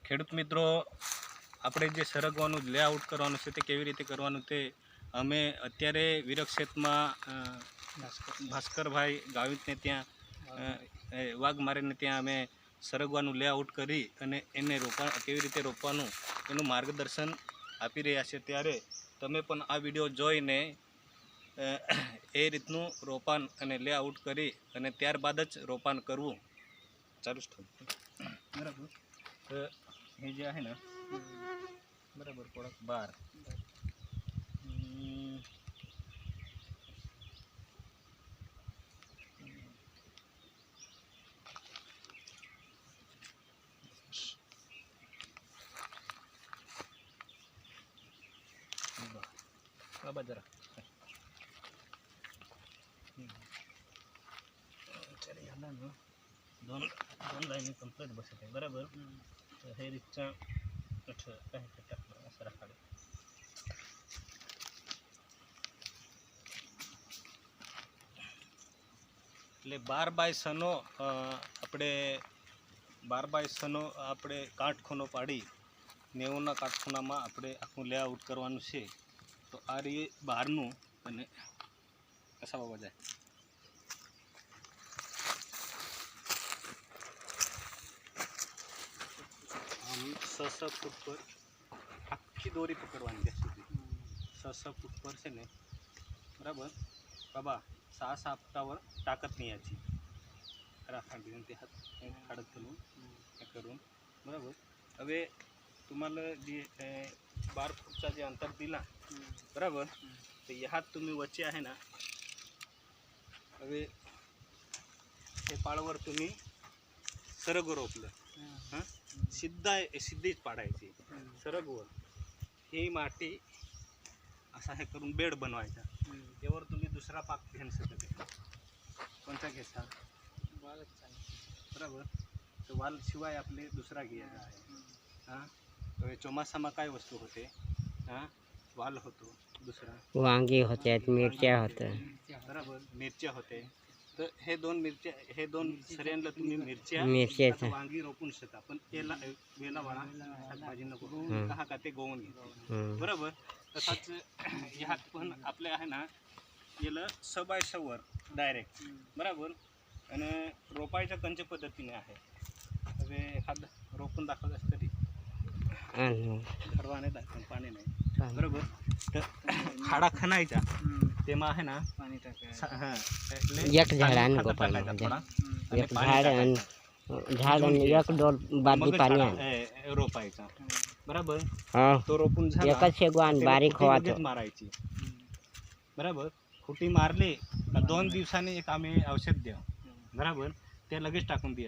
ખેડૂત મિત્રો, આપણે જે સરગવાનું લેઆઉટ કરવાનું છે તે કેવી રીતે કરવાનું તે અમે અત્યારે વિરક્ષેતમાં ભાસ્કરભાઈ ગાવિતને ત્યાં વાઘમારીને ત્યાં અમે સરગવાનું લેઆઉટ કરી અને એને કેવી રીતે રોપવાનું એનું માર્ગદર્શન આપી રહ્યા છે। ત્યારે તમે પણ આ વિડીયો જોઈને એ રીતનું રોપાન અને લેઆઉટ કરી અને ત્યારબાદ જ રોપાન કરવું ચાલુ જ થયું બરાબર। हे जे आहे ना बराबर कोडक बार बाबा जरा चल याला ना दोन लाईन कंप्लीट बसत आहे बरोबर। हे रिक्षा काय टाकलं असं राखाडे એટલે 12x6 આપણે 12x6 આપણે કાટખૂણો પાડી 90ના કાટખૂણામાં આપણે આખું લેઆઉટ કરવાનું છે। તો આ રીતે બહારનું અને કસા બાબા જાય આમ 6 ફૂટ પર આખી દોરી પકડવાની ત્યાં સુધી 6 फूट पर છે ને બરાબર बाबा 6 फुटावर टाकत नाही याची राखाडी ते हात काढत करून बरोबर। હવે तुम्हाला जे 12 फूटचा जे अंतर दिला बरोबर तर ह्यात तुम्ही वच्चे आहे ना હવે हे पाळवर तुम्ही सरग रोपलं हां सिद्धीच पाडायची सरगवर ही माती असा हे करून बेड बनवायचा। त्यावर तुम्ही दुसरा पाक घेऊ शकता। कोणता घ्यायचा वालच बरोबर। तर वाल शिवाय आपले दुसरा घ्यायचा आहे हां। तर चोमासामा काय वस्तू होते हां वाल होतो दुसरा वांगी होते मिरच्या होते बरोबर मिरच्या होते। तर हे दोन मिरच्या हे दोन सऱ्यांना तुम्ही मिरच्या वांगी रोपून शकता पण याला वेला वाळा भाजी नको का का ते गोवून घे बरोबर। तसाच ह्यात पण आपले आहे ना याला 6x6 वर डायरेक्ट बरोबर आणि रोपायच्या कंच पद्धतीने आहे। હવે एखाद रोपून दाखवलं तरी घरवाने दाखवून पाणी नाही बरोबर। तर खाडा खणायचा तेव्हा आहे ना पाणी टाकायचं हां एक झाडान गोपाल एक झाड आणि एक डोल बादली पाणी रोपायचा बरोबर। हां तो रोपून झाला एकच शेगवान बारीक व्हायचं मारायची बरोबर। फुटी मारली का 2 दिवसांनी एक आम्ही औषध देऊ बरोबर ते लगेच टाकून द्या।